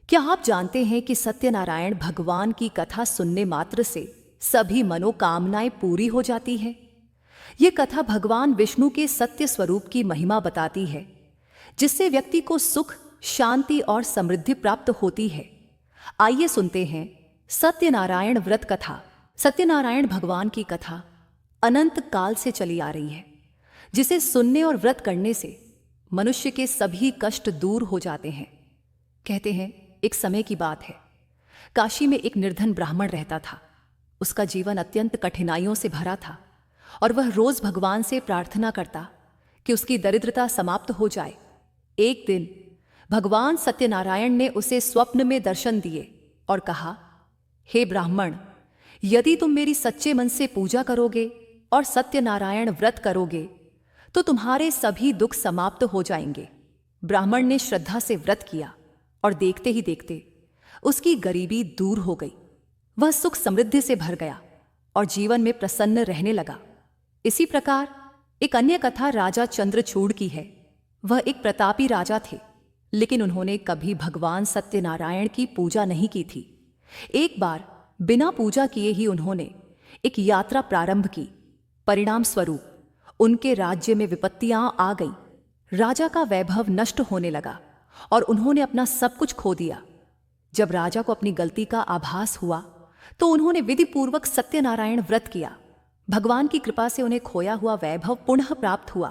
क्या आप जानते हैं कि सत्यनारायण भगवान की कथा सुनने मात्र से सभी मनोकामनाएं पूरी हो जाती है। ये कथा भगवान विष्णु के सत्य स्वरूप की महिमा बताती है, जिससे व्यक्ति को सुख, शांति और समृद्धि प्राप्त होती है। आइए सुनते हैं सत्यनारायण व्रत कथा। सत्यनारायण भगवान की कथा अनंत काल से चली आ रही है, जिसे सुनने और व्रत करने से मनुष्य के सभी कष्ट दूर हो जाते हैं। कहते हैं, एक समय की बात है, काशी में एक निर्धन ब्राह्मण रहता था। उसका जीवन अत्यंत कठिनाइयों से भरा था और वह रोज भगवान से प्रार्थना करता कि उसकी दरिद्रता समाप्त हो जाए। एक दिन भगवान सत्यनारायण ने उसे स्वप्न में दर्शन दिए और कहा, हे ब्राह्मण, यदि तुम मेरी सच्चे मन से पूजा करोगे और सत्यनारायण व्रत करोगे तो तुम्हारे सभी दुख समाप्त हो जाएंगे। ब्राह्मण ने श्रद्धा से व्रत किया और देखते ही देखते उसकी गरीबी दूर हो गई। वह सुख समृद्धि से भर गया और जीवन में प्रसन्न रहने लगा। इसी प्रकार एक अन्य कथा राजा चंद्रचूड़ की है। वह एक प्रतापी राजा थे, लेकिन उन्होंने कभी भगवान सत्यनारायण की पूजा नहीं की थी। एक बार बिना पूजा किए ही उन्होंने एक यात्रा प्रारंभ की। परिणाम स्वरूप उनके राज्य में विपत्तियां आ गई। राजा का वैभव नष्ट होने लगा और उन्होंने अपना सब कुछ खो दिया। जब राजा को अपनी गलती का आभास हुआ तो उन्होंने विधिपूर्वक सत्यनारायण व्रत किया। भगवान की कृपा से उन्हें खोया हुआ वैभव पुनः प्राप्त हुआ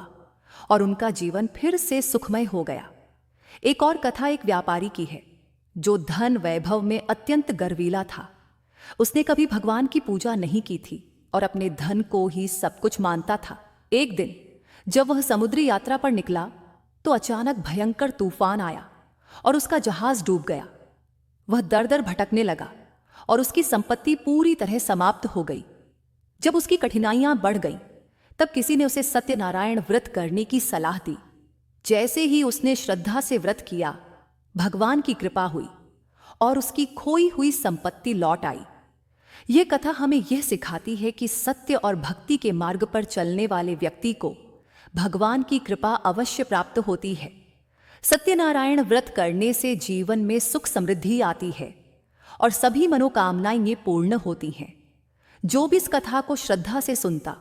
और उनका जीवन फिर से सुखमय हो गया। एक और कथा एक व्यापारी की है, जो धन वैभव में अत्यंत गर्वीला था। उसने कभी भगवान की पूजा नहीं की थी और अपने धन को ही सब कुछ मानता था। एक दिन जब वह समुद्री यात्रा पर निकला तो अचानक भयंकर तूफान आया और उसका जहाज डूब गया। वह दर दर भटकने लगा और उसकी संपत्ति पूरी तरह समाप्त हो गई। जब उसकी कठिनाइयां बढ़ गईं, तब किसी ने उसे सत्यनारायण व्रत करने की सलाह दी। जैसे ही उसने श्रद्धा से व्रत किया, भगवान की कृपा हुई और उसकी खोई हुई संपत्ति लौट आई। यह कथा हमें यह सिखाती है कि सत्य और भक्ति के मार्ग पर चलने वाले व्यक्ति को भगवान की कृपा अवश्य प्राप्त होती है। सत्यनारायण व्रत करने से जीवन में सुख समृद्धि आती है और सभी मनोकामनाएं ये पूर्ण होती हैं। जो भी इस कथा को श्रद्धा से सुनता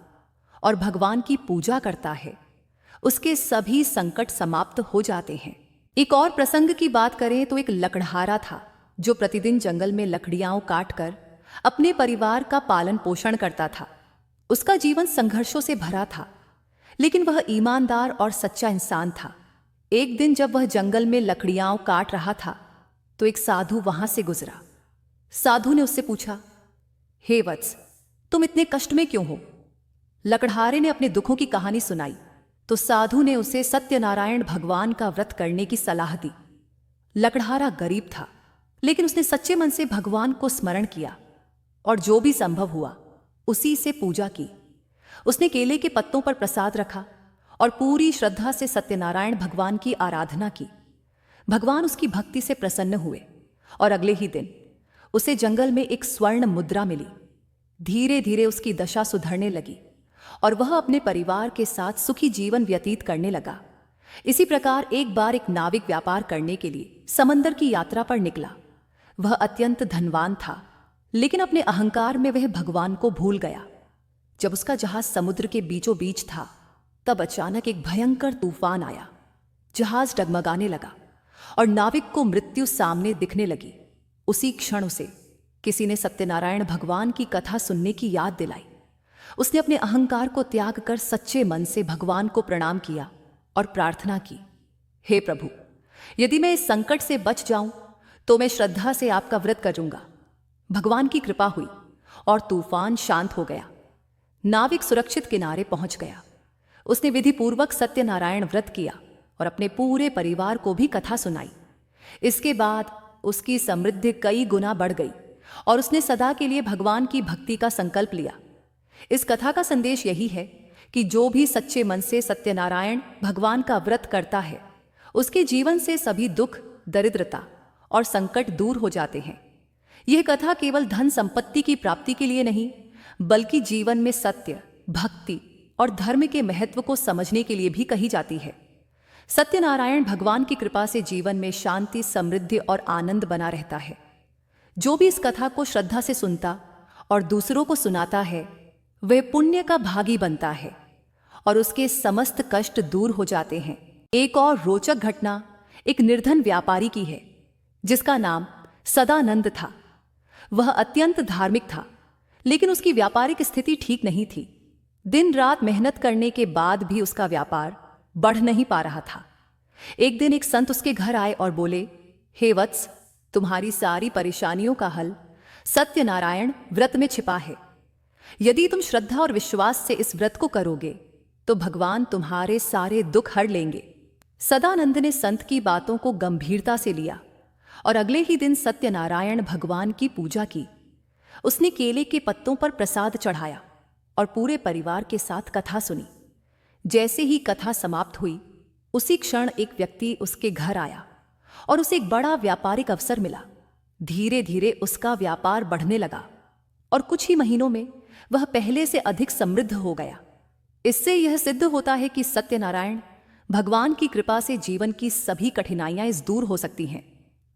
और भगवान की पूजा करता है, उसके सभी संकट समाप्त हो जाते हैं। एक और प्रसंग की बात करें तो एक लकड़हारा था, जो प्रतिदिन जंगल में लकड़ियां काटकर अपने परिवार का पालन पोषण करता था। उसका जीवन संघर्षों से भरा था, लेकिन वह ईमानदार और सच्चा इंसान था। एक दिन जब वह जंगल में लकड़ियां काट रहा था तो एक साधु वहां से गुजरा। साधु ने उससे पूछा, हे वत्स, तुम इतने कष्ट में क्यों हो? लकड़हारे ने अपने दुखों की कहानी सुनाई तो साधु ने उसे सत्यनारायण भगवान का व्रत करने की सलाह दी। लकड़हारा गरीब था, लेकिन उसने सच्चे मन से भगवान को स्मरण किया और जो भी संभव हुआ उसी से पूजा की। उसने केले के पत्तों पर प्रसाद रखा और पूरी श्रद्धा से सत्यनारायण भगवान की आराधना की। भगवान उसकी भक्ति से प्रसन्न हुए और अगले ही दिन उसे जंगल में एक स्वर्ण मुद्रा मिली। धीरे धीरे उसकी दशा सुधरने लगी और वह अपने परिवार के साथ सुखी जीवन व्यतीत करने लगा। इसी प्रकार एक बार एक नाविक व्यापार करने के लिए समंदर की यात्रा पर निकला। वह अत्यंत धनवान था, लेकिन अपने अहंकार में वह भगवान को भूल गया। जब उसका जहाज समुद्र के बीचों बीच था, तब अचानक एक भयंकर तूफान आया। जहाज डगमगाने लगा और नाविक को मृत्यु सामने दिखने लगी। उसी क्षण उसे किसी ने सत्यनारायण भगवान की कथा सुनने की याद दिलाई। उसने अपने अहंकार को त्याग कर सच्चे मन से भगवान को प्रणाम किया और प्रार्थना की, हे प्रभु, यदि मैं इस संकट से बच जाऊं तो मैं श्रद्धा से आपका व्रत करूंगा। भगवान की कृपा हुई और तूफान शांत हो गया। नाविक सुरक्षित किनारे पहुंच गया। उसने विधिपूर्वक सत्यनारायण व्रत किया और अपने पूरे परिवार को भी कथा सुनाई। इसके बाद उसकी समृद्धि कई गुना बढ़ गई और उसने सदा के लिए भगवान की भक्ति का संकल्प लिया। इस कथा का संदेश यही है कि जो भी सच्चे मन से सत्यनारायण भगवान का व्रत करता है, उसके जीवन से सभी दुख, दरिद्रता और संकट दूर हो जाते हैं। यह कथा केवल धन संपत्ति की प्राप्ति के लिए नहीं, बल्कि जीवन में सत्य, भक्ति और धर्म के महत्व को समझने के लिए भी कही जाती है। सत्यनारायण भगवान की कृपा से जीवन में शांति, समृद्धि और आनंद बना रहता है। जो भी इस कथा को श्रद्धा से सुनता और दूसरों को सुनाता है, वह पुण्य का भागी बनता है और उसके समस्त कष्ट दूर हो जाते हैं। एक और रोचक घटना एक निर्धन व्यापारी की है, जिसका नाम सदानंद था। वह अत्यंत धार्मिक था, लेकिन उसकी व्यापारिक स्थिति ठीक नहीं थी। दिन रात मेहनत करने के बाद भी उसका व्यापार बढ़ नहीं पा रहा था। एक दिन एक संत उसके घर आए और बोले, हे वत्स, तुम्हारी सारी परेशानियों का हल सत्यनारायण व्रत में छिपा है। यदि तुम श्रद्धा और विश्वास से इस व्रत को करोगे तो भगवान तुम्हारे सारे दुख हर लेंगे। सदानंद ने संत की बातों को गंभीरता से लिया और अगले ही दिन सत्यनारायण भगवान की पूजा की। उसने केले के पत्तों पर प्रसाद चढ़ाया और पूरे परिवार के साथ कथा सुनी। जैसे ही कथा समाप्त हुई, उसी क्षण एक व्यक्ति उसके घर आया और उसे एक बड़ा व्यापारिक अवसर मिला। धीरे धीरे उसका व्यापार बढ़ने लगा और कुछ ही महीनों में वह पहले से अधिक समृद्ध हो गया। इससे यह सिद्ध होता है कि सत्यनारायण भगवान की कृपा से जीवन की सभी कठिनाइयां दूर हो सकती हैं,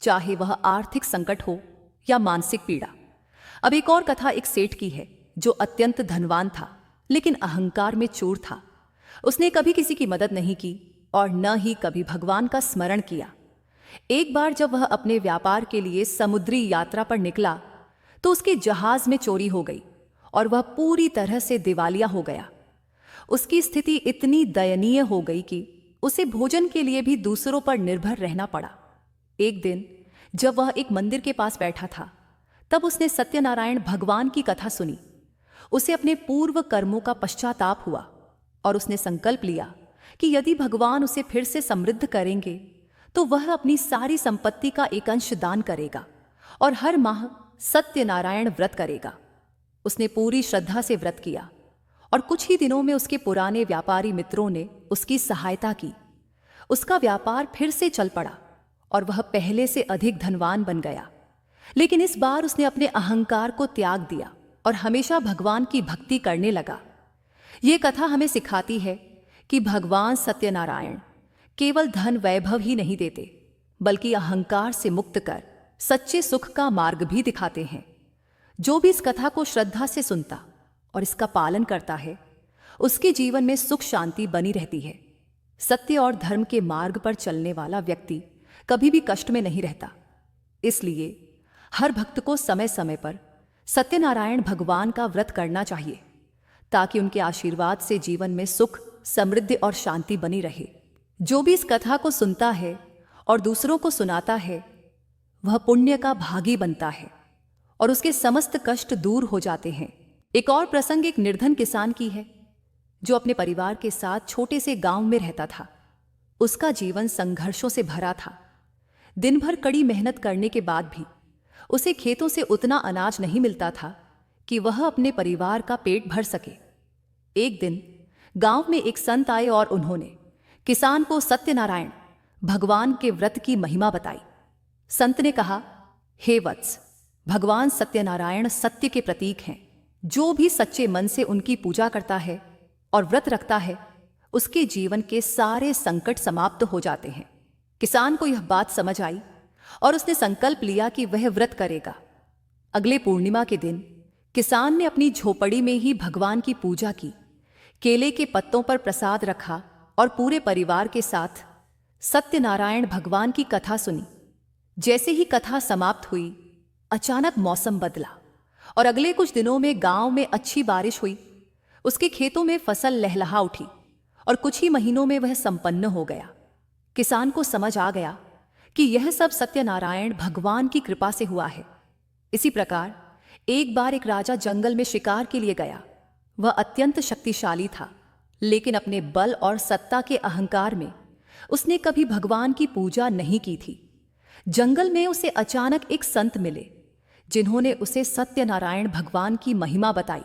चाहे वह आर्थिक संकट हो या मानसिक पीड़ा। अब एक और कथा एक सेठ की है, जो अत्यंत धनवान था लेकिन अहंकार में चूर था। उसने कभी किसी की मदद नहीं की और न ही कभी भगवान का स्मरण किया। एक बार जब वह अपने व्यापार के लिए समुद्री यात्रा पर निकला तो उसके जहाज में चोरी हो गई और वह पूरी तरह से दिवालिया हो गया। उसकी स्थिति इतनी दयनीय हो गई कि उसे भोजन के लिए भी दूसरों पर निर्भर रहना पड़ा। एक दिन जब वह एक मंदिर के पास बैठा था, तब उसने सत्यनारायण भगवान की कथा सुनी। उसे अपने पूर्व कर्मों का पश्चाताप हुआ और उसने संकल्प लिया कि यदि भगवान उसे फिर से समृद्ध करेंगे तो वह अपनी सारी संपत्ति का एक अंश दान करेगा और हर माह सत्यनारायण व्रत करेगा। उसने पूरी श्रद्धा से व्रत किया और कुछ ही दिनों में उसके पुराने व्यापारी मित्रों ने उसकी सहायता की। उसका व्यापार फिर से चल पड़ा और वह पहले से अधिक धनवान बन गया। लेकिन इस बार उसने अपने अहंकार को त्याग दिया और हमेशा भगवान की भक्ति करने लगा। यह कथा हमें सिखाती है कि भगवान सत्यनारायण केवल धन वैभव ही नहीं देते, बल्कि अहंकार से मुक्त कर सच्चे सुख का मार्ग भी दिखाते हैं। जो भी इस कथा को श्रद्धा से सुनता और इसका पालन करता है, उसके जीवन में सुख शांति बनी रहती है। सत्य और धर्म के मार्ग पर चलने वाला व्यक्ति कभी भी कष्ट में नहीं रहता। इसलिए हर भक्त को समय समय पर सत्यनारायण भगवान का व्रत करना चाहिए, ताकि उनके आशीर्वाद से जीवन में सुख, समृद्धि और शांति बनी रहे। जो भी इस कथा को सुनता है और दूसरों को सुनाता है, वह पुण्य का भागी बनता है और उसके समस्त कष्ट दूर हो जाते हैं। एक और प्रसंग एक निर्धन किसान की है, जो अपने परिवार के साथ छोटे से गांव में रहता था। उसका जीवन संघर्षों से भरा था। दिन भर कड़ी मेहनत करने के बाद भी उसे खेतों से उतना अनाज नहीं मिलता था कि वह अपने परिवार का पेट भर सके। एक दिन गांव में एक संत आए और उन्होंने किसान को सत्यनारायण भगवान के व्रत की महिमा बताई। संत ने कहा, हे वत्स, भगवान सत्यनारायण सत्य के प्रतीक हैं। जो भी सच्चे मन से उनकी पूजा करता है और व्रत रखता है, उसके जीवन के सारे संकट समाप्त हो जाते हैं। किसान को यह बात समझ आई और उसने संकल्प लिया कि वह व्रत करेगा। अगले पूर्णिमा के दिन किसान ने अपनी झोपड़ी में ही भगवान की पूजा की, केले के पत्तों पर प्रसाद रखा और पूरे परिवार के साथ सत्यनारायण भगवान की कथा सुनी। जैसे ही कथा समाप्त हुई, अचानक मौसम बदला और अगले कुछ दिनों में गांव में अच्छी बारिश हुई। उसके खेतों में फसल लहलहा उठी और कुछ ही महीनों में वह संपन्न हो गया। किसान को समझ आ गया कि यह सब सत्यनारायण भगवान की कृपा से हुआ है। इसी प्रकार एक बार एक राजा जंगल में शिकार के लिए गया। वह अत्यंत शक्तिशाली था, लेकिन अपने बल और सत्ता के अहंकार में उसने कभी भगवान की पूजा नहीं की थी। जंगल में उसे अचानक एक संत मिले, जिन्होंने उसे सत्यनारायण भगवान की महिमा बताई।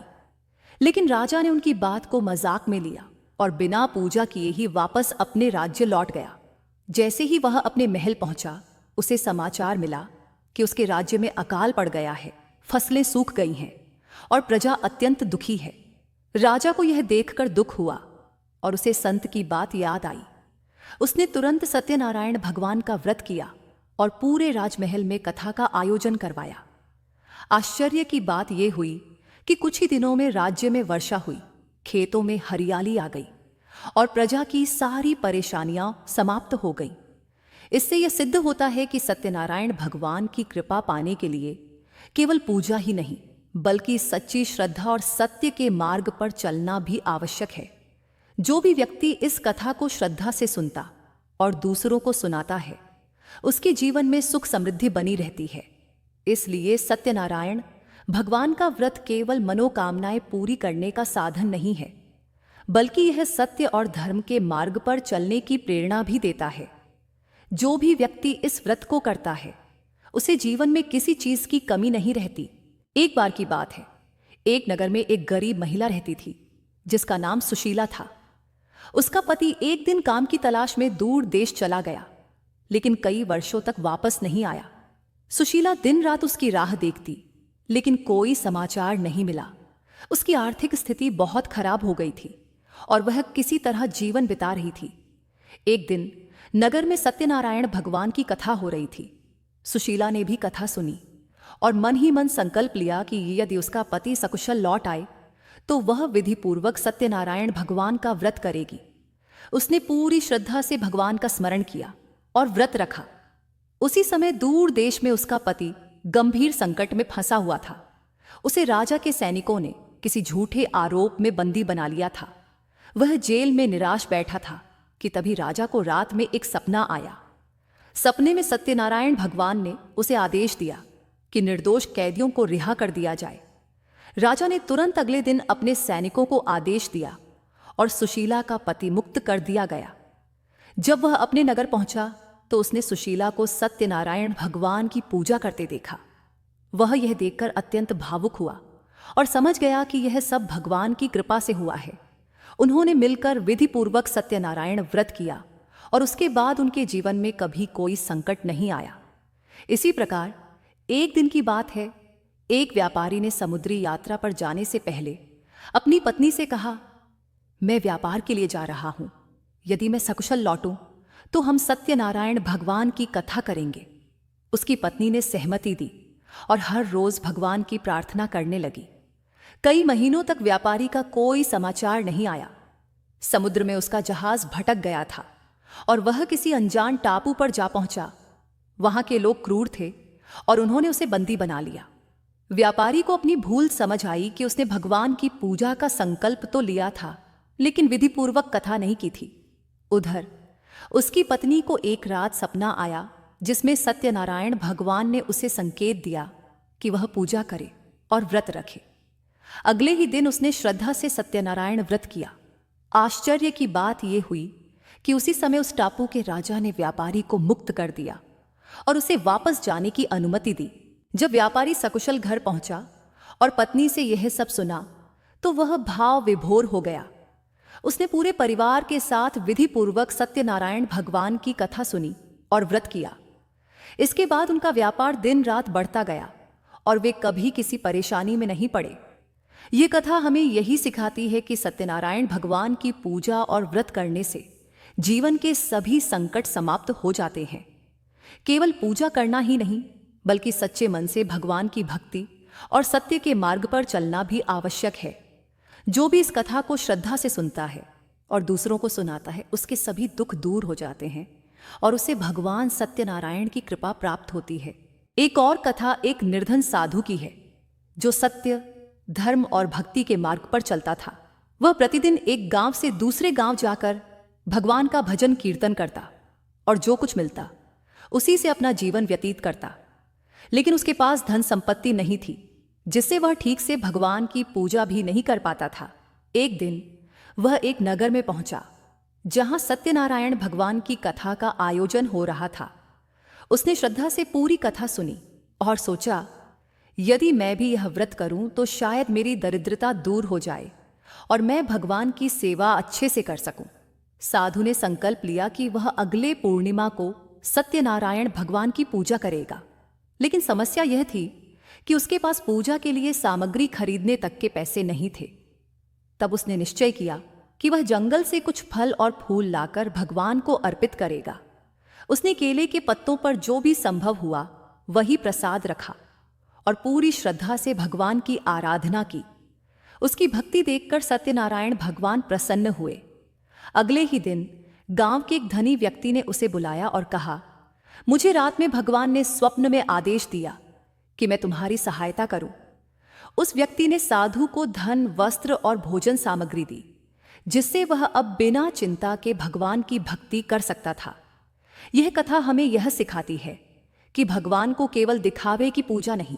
लेकिन राजा ने उनकी बात को मजाक में लिया और बिना पूजा किए ही वापस अपने राज्य लौट गया। जैसे ही वह अपने महल पहुंचा, उसे समाचार मिला कि उसके राज्य में अकाल पड़ गया है, फसलें सूख गई हैं और प्रजा अत्यंत दुखी है। राजा को यह देखकर दुख हुआ और उसे संत की बात याद आई। उसने तुरंत सत्यनारायण भगवान का व्रत किया और पूरे राजमहल में कथा का आयोजन करवाया। आश्चर्य की बात यह हुई कि कुछ ही दिनों में राज्य में वर्षा हुई, खेतों में हरियाली आ गई और प्रजा की सारी परेशानियां समाप्त हो गईं। इससे यह सिद्ध होता है कि सत्यनारायण भगवान की कृपा पाने के लिए केवल पूजा ही नहीं, बल्कि सच्ची श्रद्धा और सत्य के मार्ग पर चलना भी आवश्यक है। जो भी व्यक्ति इस कथा को श्रद्धा से सुनता और दूसरों को सुनाता है, उसके जीवन में सुख समृद्धि बनी रहती है। इसलिए सत्यनारायण भगवान का व्रत केवल मनोकामनाएं पूरी करने का साधन नहीं है, बल्कि यह सत्य और धर्म के मार्ग पर चलने की प्रेरणा भी देता है। जो भी व्यक्ति इस व्रत को करता है, उसे जीवन में किसी चीज की कमी नहीं रहती। एक बार की बात है, एक नगर में एक गरीब महिला रहती थी जिसका नाम सुशीला था। उसका पति एक दिन काम की तलाश में दूर देश चला गया, लेकिन कई वर्षों तक वापस नहीं आया। सुशीला दिन रात उसकी राह देखती, लेकिन कोई समाचार नहीं मिला। उसकी आर्थिक स्थिति बहुत खराब हो गई थी और वह किसी तरह जीवन बिता रही थी। एक दिन नगर में सत्यनारायण भगवान की कथा हो रही थी। सुशीला ने भी कथा सुनी और मन ही मन संकल्प लिया कि यदि उसका पति सकुशल लौट आए तो वह विधिपूर्वक सत्यनारायण भगवान का व्रत करेगी। उसने पूरी श्रद्धा से भगवान का स्मरण किया और व्रत रखा। उसी समय दूर देश में उसका पति गंभीर संकट में फंसा हुआ था। उसे राजा के सैनिकों ने किसी झूठे आरोप में बंदी बना लिया था। वह जेल में निराश बैठा था कि तभी राजा को रात में एक सपना आया। सपने में सत्यनारायण भगवान ने उसे आदेश दिया कि निर्दोष कैदियों को रिहा कर दिया जाए। राजा ने तुरंत अगले दिन अपने सैनिकों को आदेश दिया और सुशीला का पति मुक्त कर दिया गया। जब वह अपने नगर पहुंचा तो उसने सुशीला को सत्यनारायण भगवान की पूजा करते देखा। वह यह देखकर अत्यंत भावुक हुआ और समझ गया कि यह सब भगवान की कृपा से हुआ है। उन्होंने मिलकर विधिपूर्वक सत्यनारायण व्रत किया और उसके बाद उनके जीवन में कभी कोई संकट नहीं आया। इसी प्रकार एक दिन की बात है, एक व्यापारी ने समुद्री यात्रा पर जाने से पहले अपनी पत्नी से कहा, मैं व्यापार के लिए जा रहा हूं, यदि मैं सकुशल लौटूं तो हम सत्यनारायण भगवान की कथा करेंगे। उसकी पत्नी ने सहमति दी और हर रोज भगवान की प्रार्थना करने लगी। कई महीनों तक व्यापारी का कोई समाचार नहीं आया। समुद्र में उसका जहाज भटक गया था और वह किसी अनजान टापू पर जा पहुंचा। वहां के लोग क्रूर थे और उन्होंने उसे बंदी बना लिया। व्यापारी को अपनी भूल समझ आई कि उसने भगवान की पूजा का संकल्प तो लिया था, लेकिन विधिपूर्वक कथा नहीं की थी। उधर उसकी पत्नी को एक रात सपना आया जिसमें सत्यनारायण भगवान ने उसे संकेत दिया कि वह पूजा करे और व्रत रखे। अगले ही दिन उसने श्रद्धा से सत्यनारायण व्रत किया। आश्चर्य की बात यह हुई कि उसी समय उस टापू के राजा ने व्यापारी को मुक्त कर दिया और उसे वापस जाने की अनुमति दी। जब व्यापारी सकुशल घर पहुंचा और पत्नी से यह सब सुना तो वह भाव विभोर हो गया। उसने पूरे परिवार के साथ विधिपूर्वक सत्यनारायण भगवान की कथा सुनी और व्रत किया। इसके बाद उनका व्यापार दिन रात बढ़ता गया और वे कभी किसी परेशानी में नहीं पड़े। ये कथा हमें यही सिखाती है कि सत्यनारायण भगवान की पूजा और व्रत करने से जीवन के सभी संकट समाप्त हो जाते हैं। केवल पूजा करना ही नहीं, बल्कि सच्चे मन से भगवान की भक्ति और सत्य के मार्ग पर चलना भी आवश्यक है। जो भी इस कथा को श्रद्धा से सुनता है और दूसरों को सुनाता है, उसके सभी दुख दूर हो जाते हैं और उसे भगवान सत्यनारायण की कृपा प्राप्त होती है। एक और कथा एक निर्धन साधु की है जो सत्य, धर्म और भक्ति के मार्ग पर चलता था। वह प्रतिदिन एक गांव से दूसरे गांव जाकर भगवान का भजन कीर्तन करता और जो कुछ मिलता उसी से अपना जीवन व्यतीत करता। लेकिन उसके पास धन संपत्ति नहीं थी, जिससे वह ठीक से भगवान की पूजा भी नहीं कर पाता था। एक दिन वह एक नगर में पहुंचा जहां सत्यनारायण भगवान की कथा का आयोजन हो रहा था। उसने श्रद्धा से पूरी कथा सुनी और सोचा, यदि मैं भी यह व्रत करूं तो शायद मेरी दरिद्रता दूर हो जाए और मैं भगवान की सेवा अच्छे से कर सकूं। साधु ने संकल्प लिया कि वह अगले पूर्णिमा को सत्यनारायण भगवान की पूजा करेगा। लेकिन समस्या यह थी कि उसके पास पूजा के लिए सामग्री खरीदने तक के पैसे नहीं थे। तब उसने निश्चय किया कि वह जंगल से कुछ फल और फूल लाकर भगवान को अर्पित करेगा। उसने केले के पत्तों पर जो भी संभव हुआ वही प्रसाद रखा और पूरी श्रद्धा से भगवान की आराधना की। उसकी भक्ति देखकर सत्यनारायण भगवान प्रसन्न हुए। अगले ही दिन गांव के एक धनी व्यक्ति ने उसे बुलाया और कहा, मुझे रात में भगवान ने स्वप्न में आदेश दिया कि मैं तुम्हारी सहायता करूं। उस व्यक्ति ने साधु को धन, वस्त्र और भोजन सामग्री दी, जिससे वह अब बिना चिंता के भगवान की भक्ति कर सकता था। यह कथा हमें यह सिखाती है कि भगवान को केवल दिखावे की पूजा नहीं,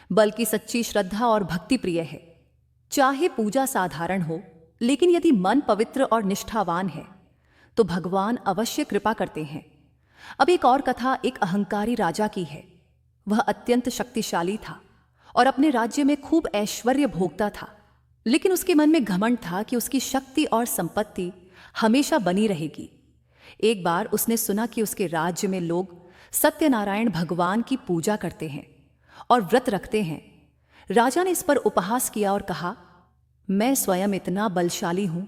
बल्कि सच्ची श्रद्धा और भक्ति प्रिय है। चाहे पूजा साधारण हो, लेकिन यदि मन पवित्र और निष्ठावान है तो भगवान अवश्य कृपा करते हैं। अब एक और कथा एक अहंकारी राजा की है। वह अत्यंत शक्तिशाली था और अपने राज्य में खूब ऐश्वर्य भोगता था, लेकिन उसके मन में घमंड था कि उसकी शक्ति और संपत्ति हमेशा बनी रहेगी। एक बार उसने सुना कि उसके राज्य में लोग सत्यनारायण भगवान की पूजा करते हैं और व्रत रखते हैं। राजा ने इस पर उपहास किया और कहा, मैं स्वयं इतना बलशाली हूं,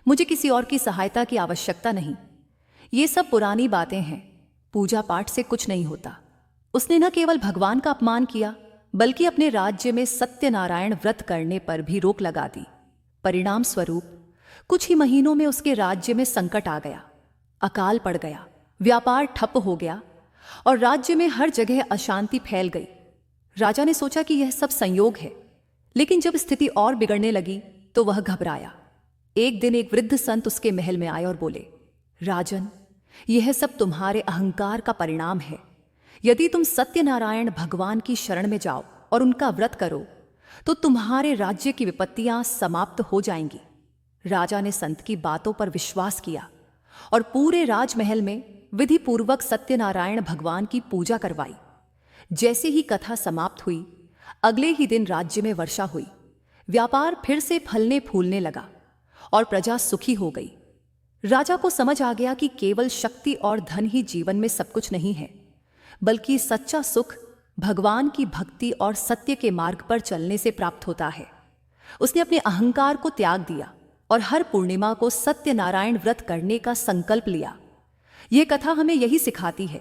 मुझे किसी और की सहायता की आवश्यकता नहीं। ये सब पुरानी बातें हैं, पूजा पाठ से कुछ नहीं होता। उसने न केवल भगवान का अपमान किया, बल्कि अपने राज्य में सत्यनारायण व्रत करने पर भी रोक लगा दी। परिणाम स्वरूप कुछ ही महीनों में उसके राज्य में संकट आ गया। अकाल पड़ गया, व्यापार ठप हो गया और राज्य में हर जगह अशांति फैल गई। राजा ने सोचा कि यह सब संयोग है, लेकिन जब स्थिति और बिगड़ने लगी तो वह घबराया। एक दिन एक वृद्ध संत उसके महल में आए और बोले, राजन, यह सब तुम्हारे अहंकार का परिणाम है। यदि तुम सत्यनारायण भगवान की शरण में जाओ और उनका व्रत करो तो तुम्हारे राज्य की विपत्तियां समाप्त हो जाएंगी। राजा ने संत की बातों पर विश्वास किया और पूरे राजमहल में विधि पूर्वक सत्यनारायण भगवान की पूजा करवाई। जैसे ही कथा समाप्त हुई, अगले ही दिन राज्य में वर्षा हुई। व्यापार फिर से फलने फूलने लगा और प्रजा सुखी हो गई। राजा को समझ आ गया कि केवल शक्ति और धन ही जीवन में सब कुछ नहीं है, बल्कि सच्चा सुख भगवान की भक्ति और सत्य के मार्ग पर चलने से प्राप्त होता है। उसने अपने अहंकार को त्याग दिया और हर पूर्णिमा को सत्यनारायण व्रत करने का संकल्प लिया। यह कथा हमें यही सिखाती है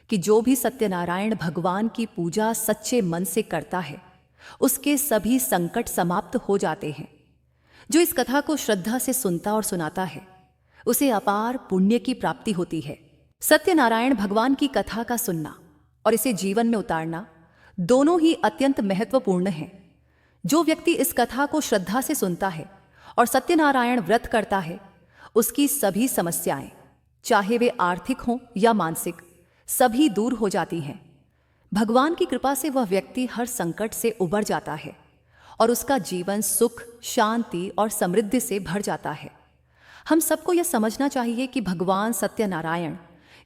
कि जो भी सत्यनारायण भगवान की पूजा सच्चे मन से करता है, उसके सभी संकट समाप्त हो जाते हैं। जो इस कथा को श्रद्धा से सुनता और सुनाता है, उसे अपार पुण्य की प्राप्ति होती है। सत्यनारायण भगवान की कथा का सुनना और इसे जीवन में उतारना दोनों ही अत्यंत महत्वपूर्ण हैं। जो व्यक्ति इस कथा को श्रद्धा से सुनता है और सत्यनारायण व्रत करता है, उसकी सभी समस्याएं, चाहे वे आर्थिक हों या मानसिक, सभी दूर हो जाती हैं। भगवान की कृपा से वह व्यक्ति हर संकट से उबर जाता है और उसका जीवन सुख, शांति और समृद्धि से भर जाता है। हम सबको यह समझना चाहिए कि भगवान सत्यनारायण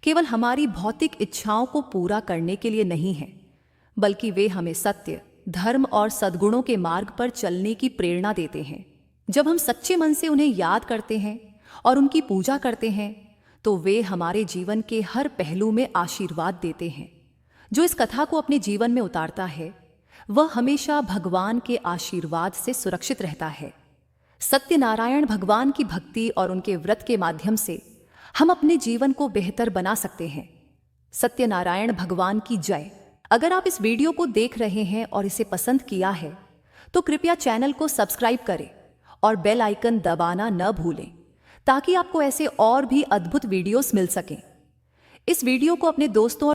केवल हमारी भौतिक इच्छाओं को पूरा करने के लिए नहीं है, बल्कि वे हमें सत्य, धर्म और सद्गुणों के मार्ग पर चलने की प्रेरणा देते हैं। जब हम सच्चे मन से उन्हें याद करते हैं और उनकी पूजा करते हैं, तो वे हमारे जीवन के हर पहलू में आशीर्वाद देते हैं। जो इस कथा को अपने जीवन में उतारता है, वह हमेशा भगवान के आशीर्वाद से सुरक्षित रहता है। सत्यनारायण भगवान की भक्ति और उनके व्रत के माध्यम से हम अपने जीवन को बेहतर बना सकते हैं। सत्यनारायण भगवान की जय। अगर आप इस वीडियो को देख रहे हैं और इसे पसंद किया है, तो कृपया चैनल को सब्सक्राइब करें और बेल आइकन दबाना न भूलें, ताकि आपको ऐसे और भी अद्भुत वीडियोस मिल सकें। इस वीडियो को अपने दोस्तों